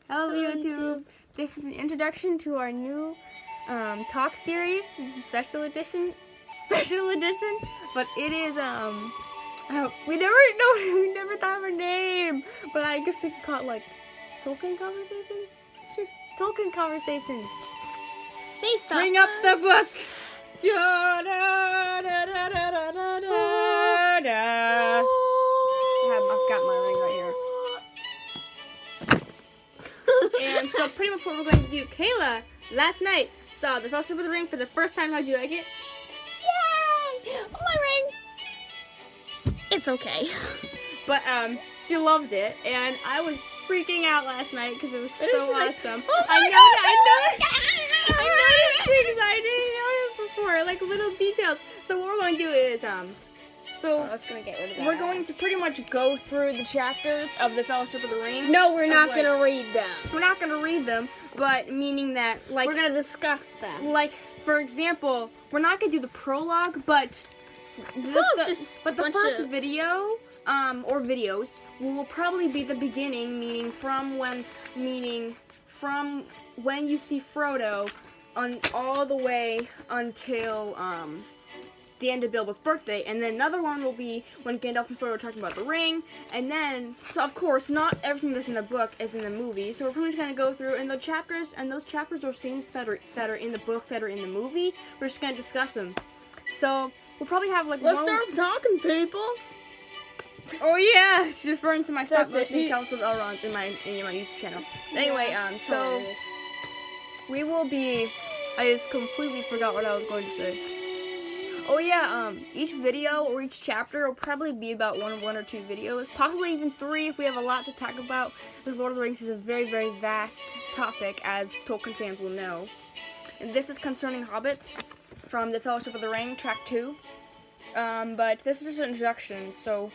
Hello YouTube. This is an introduction to our new talk series, special edition. But it is we never thought of a name, but I guess we could call it like Tolkien Conversations. Sure, Tolkien Conversations. Based on Bring up the book. I've got my ring right here. And so pretty much what we're going to do, Kayla last night saw The Fellowship of the Ring for the first time. How'd you like it? Yay! Oh, my ring. It's okay. But she loved it, and I was freaking out last night because it was so awesome. Like, oh I noticed things I didn't notice before, like little details. So what we're going to do is I was gonna get rid of that. we're going to pretty much go through the chapters of The Fellowship of the Ring. No, we're not gonna read them. We're not going to read them, but meaning that, like, We're gonna discuss them. like, for example, we're not going to do the prologue, but the first video, or videos, will probably be the beginning, meaning from when you see Frodo all the way until, the end of Bilbo's birthday, and then another one will be when Gandalf and Frodo are talking about the ring, and then, so of course, not everything that's in the book is in the movie, so we're pretty much going to go through, and those chapters are scenes that are in the book that are in the movie. We're just going to discuss them. So, we'll probably have, like, Let's start talking, people. Oh yeah, she's referring to my stop That's it. motion Council of Elrond in my YouTube channel. But anyway, so we will be. I just completely forgot what I was going to say. Oh yeah, each video or each chapter will probably be about one or two videos, possibly even 3 if we have a lot to talk about. Because Lord of the Rings is a very, very vast topic, as Tolkien fans will know. And this is concerning hobbits from The Fellowship of the Ring, Track 2. But this is just an introduction, so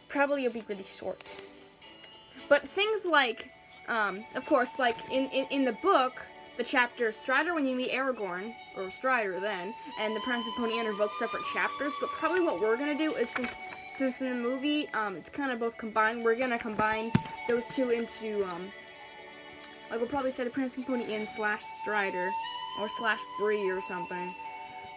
probably it'll be really short. But things like, of course, like in the book, the chapter Strider when you meet Aragorn, or Strider then, and the Prancing Pony Inn are both separate chapters, but probably what we're going to do is, since in the movie, it's kind of both combined, we're going to combine those two into, like we'll probably say the Prancing Pony Inn / Strider, or / Bree or something.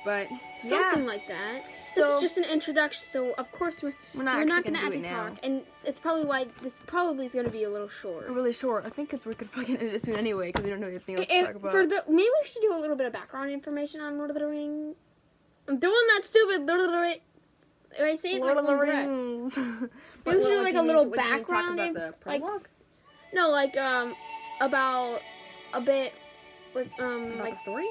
But Something like that. So, this is just an introduction, so of course we're not going gonna actually talk, and it's probably why this probably is gonna be a little short. Really short. I think we could fucking end it soon anyway, because we don't know anything else to talk about. Maybe we should do a little bit of background information on Lord of the Rings. I'm doing that stupid Lord of the Rings. I say it Lord like of the one breath. Rings. Maybe we should do like a little background. Talk about the prologue? No, like about a bit, like About like the story.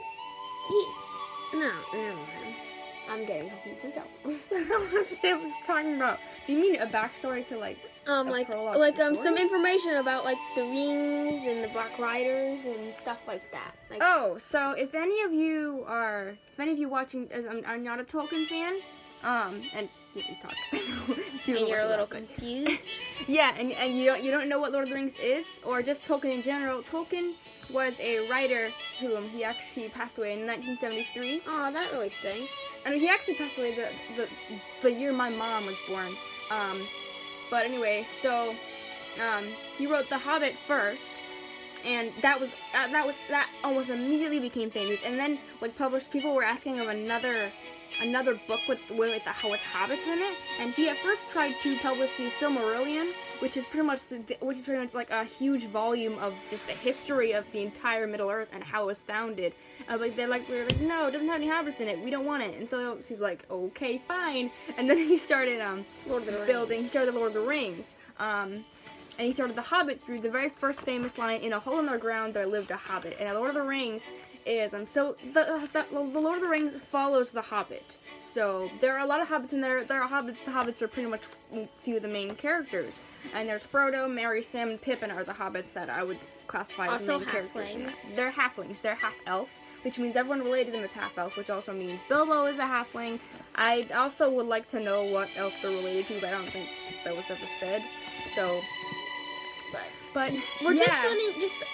No, never mind. I'm getting confused myself. I don't understand what you're talking about. Do you mean a backstory to like prologue to the some story? information about like the rings and the Black Riders and stuff like that. Like, Oh, so if any of you watching, as I'm not a Tolkien fan, and let me talk. and you're a little confused. Yeah, and you don't know what Lord of the Rings is, or just Tolkien in general. Tolkien was a writer whom he actually passed away in 1973. Oh, that really stinks. I mean, he actually passed away the year my mom was born. But anyway, so he wrote The Hobbit first, and that almost immediately became famous. And then like published, people were asking of another book with hobbits in it, and he at first tried to publish the Silmarillion, which is pretty much like a huge volume of just the history of the entire Middle Earth and how it was founded. But we were like, no, it doesn't have any hobbits in it. We don't want it. And so he was like, okay, fine. And then he started He started the Lord of the Rings. And he started The Hobbit through the very first famous line, "In a hole in the ground there lived a hobbit." And The Lord of the Rings is so the Lord of the Rings follows The Hobbit. So there are a lot of hobbits in there. There are hobbits. The hobbits are pretty much a few of the main characters. And there's Frodo, Merry, Sam, and Pippin are the hobbits that I would classify as the main characters. They're halflings. They're half-elf, which means everyone related to them is half-elf, which also means Bilbo is a halfling. I also would like to know what elf they're related to, but I don't think that was ever said. So, but we're just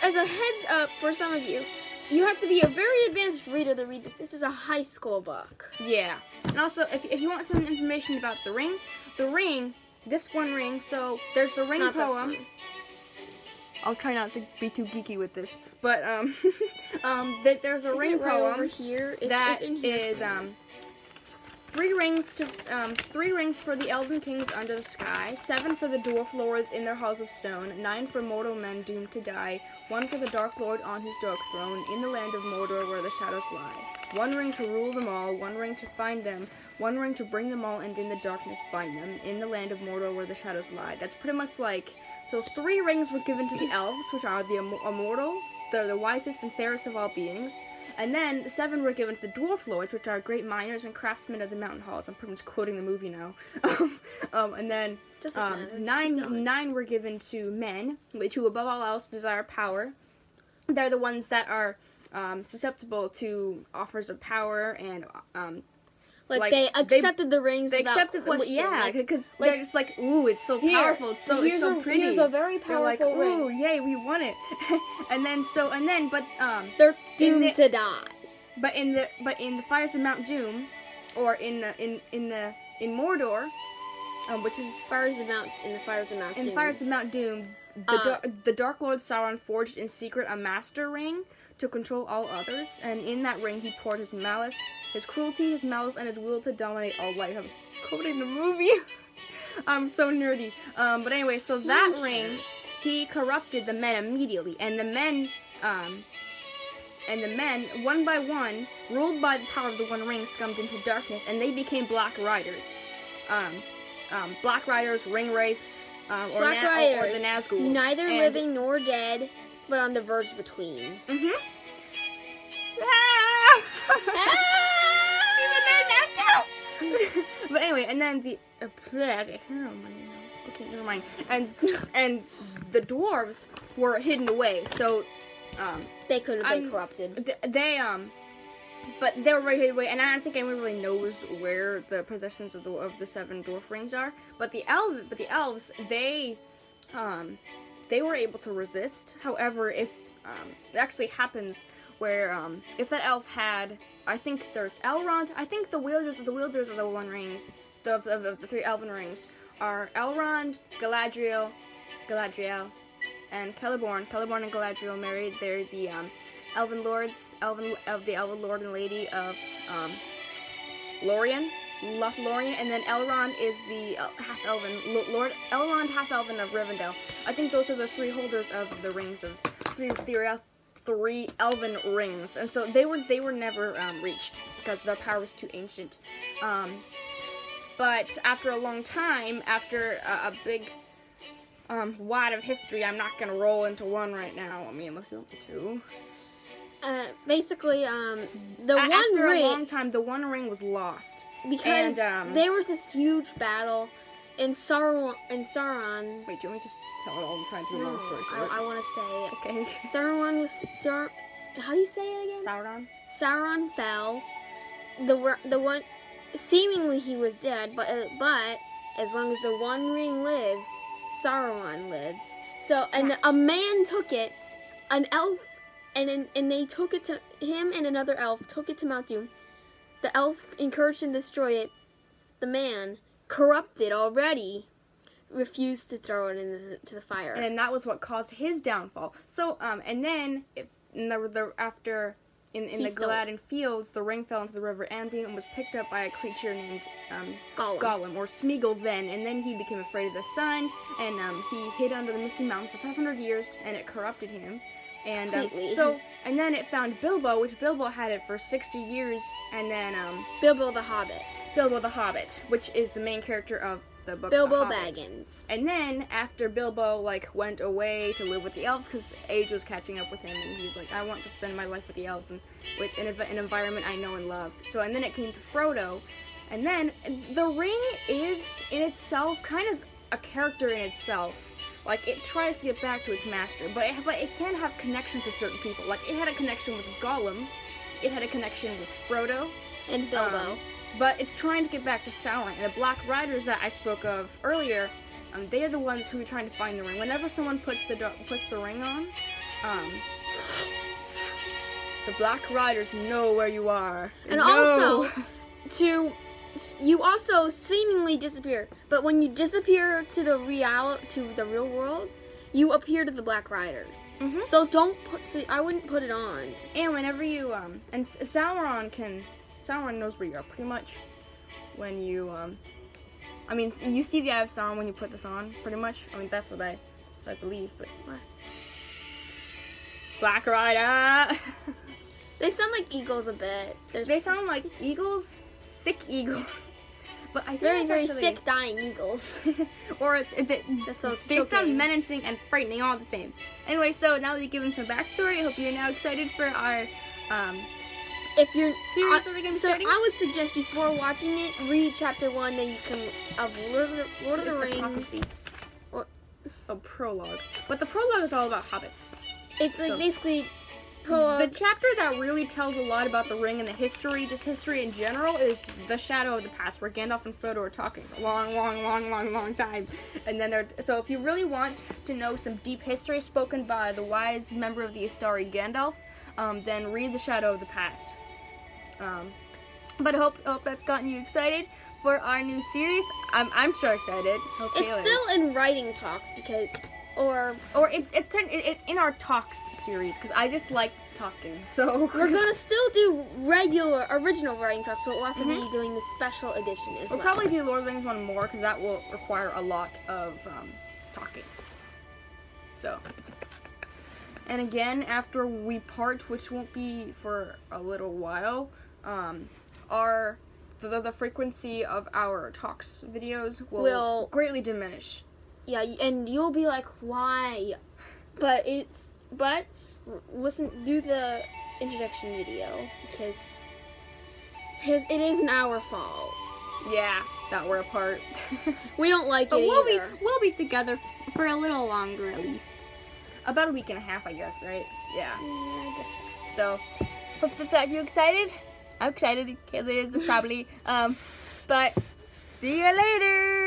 as a heads up for some of you. You have to be a very advanced reader to read this. This is a high school book. Yeah. And also, if you want some information about the ring, this one ring, so there's the ring Not poem. I'll try not to be too geeky with this, but there's a Is ring it right poem over here? that it's in here is somewhere. 3 rings for the elven kings under the sky, 7 for the dwarf lords in their halls of stone, 9 for mortal men doomed to die, 1 for the dark lord on his dark throne in the land of Mordor where the shadows lie. 1 ring to rule them all, 1 ring to find them, 1 ring to bring them all and in the darkness bind them in the land of Mordor where the shadows lie. That's pretty much like, so 3 rings were given to the elves, which are the immortal, they're the wisest and fairest of all beings. And then 7 were given to the dwarf lords, which are great miners and craftsmen of the mountain halls. I'm pretty much quoting the movie now. And then Doesn't matter. 9 were given to men, who above all else desire power. They're the ones that are susceptible to offers of power and Like they accepted the rings. They without accepted, question. yeah, because they're just like, ooh, it's so powerful, it's so pretty. Here's a very They're like, powerful ooh, ring. yay, we want it. but They're doomed to die. But in the fires of Mount Doom, or in Mordor, which is In the fires of Mount Doom. the Dark Lord Sauron forged in secret a master ring to control all others, and in that ring he poured his malice, his cruelty, his malice, and his will to dominate all life. I'm quoting the movie. I'm so nerdy. But anyway, so that ring, he corrupted the men immediately, and the men, one by one, ruled by the power of the One Ring, succumbed into darkness, and they became Black Riders. Black Riders, Ring Wraiths, or the Nazgul. Neither living nor dead, but on the verge between. Mm-hmm. She's a nerd now too. But anyway, and then the okay, never mind. And the dwarves were hidden away, so they could have been corrupted. But they were very hidden away, and I don't think anyone really knows where the possessions of the 7 dwarf rings are. But the elves, they were able to resist. However, if it actually happens where if that elf had, I think there's Elrond. I think the wielders of the One Rings, the 3 elven rings, are Elrond, Galadriel, and Celeborn. Celeborn and Galadriel married. They're the elven lords, the elven lord and lady of Lorien, Lothlorien, and then Elrond is the half-elven lord, Elrond half-elven of Rivendell. I think those are the 3 holders of the rings of 3 elven rings, and so they were never reached because their power was too ancient. But after a long time, after a big wad of history, I'm not gonna roll into one right now. I mean, unless you want me to. Basically, after a long time, the One Ring was lost because there was this huge battle, and Sauron. Wait, do you want me to just tell it all? I'm trying to do a long story short. I want to say okay. Sauron was How do you say it again? Sauron. Sauron fell. The one, seemingly he was dead, but as long as the One Ring lives, Sauron lives. So a man took it, an elf. And they took it to him, and another elf took it to Mount Doom. The elf encouraged him to destroy it. The man, corrupted already, refused to throw it into the fire. And then that was what caused his downfall. So and then after the Gladden Fields, the ring fell into the River Amby and was picked up by a creature named Gollum, or Smeagol then, and then he became afraid of the sun, and he hid under the Misty Mountains for 500 years, and it corrupted him. And and then it found Bilbo, which Bilbo had it for 60 years, and then Bilbo the Hobbit, which is the main character of the book. Bilbo The Hobbit. Baggins. And then after Bilbo went away to live with the elves because age was catching up with him, and he was like, I want to spend my life with the elves and with an environment I know and love. So and then it came to Frodo, and then the ring is in itself kind of a character in itself. Like, it tries to get back to its master, but it can have connections to certain people. Like, it had a connection with Gollum, it had a connection with Frodo, and Bilbo. But it's trying to get back to Sauron. And the Black Riders that I spoke of earlier, they are the ones who are trying to find the ring. Whenever someone puts the ring on, the Black Riders know where you are. And also, you also seemingly disappear, but when you disappear to the real world, you appear to the Black Riders. Mhm. So don't put. So I wouldn't put it on. And whenever you and Sauron knows where you are pretty much when you I mean, you see the Eye of Sauron when you put this on, pretty much. I mean, that's what I believe, but what? Black Rider. They sound like eagles a bit. They sound like eagles, sick eagles. But I think Very, that's very actually, sick, dying eagles. or That sounds they sound choking. menacing and frightening all the same. Anyway, so now that you've given some backstory, I hope you're now excited for our If you're series that we're gonna be so starting. I would suggest before watching it, read chapter 1. Then you can of Lord of It's the the Rings. prophecy. What? A prologue. But the prologue is all about hobbits. It's like So- basically prologue. The chapter that really tells a lot about the ring and the history, just history in general, is The Shadow of the Past, where Gandalf and Frodo are talking for a long time. And then so if you really want to know some deep history spoken by the wise member of the Istari, Gandalf, then read The Shadow of the Past. But I hope that's gotten you excited for our new series. I'm sure excited. Hope It's Kayla is. still in writing talks because, or it's in our talks series because I just like talking. So we're gonna still do regular original writing talks, but we'll also be doing the special edition as we'll well. probably do Lord of the Rings one more because that will require a lot of talking. So, and again, after we part, which won't be for a little while, the frequency of our talks videos will greatly diminish. Yeah, and you'll be like, why? But listen, do the introduction video because it isn't our fault. Yeah, that we're apart. We don't like But it either. we'll be together for a little longer at least. About a week and a half, I guess, right? Yeah. Yeah, I guess. So, hope that you excited. I'm excited. Kayla is probably. But see you later.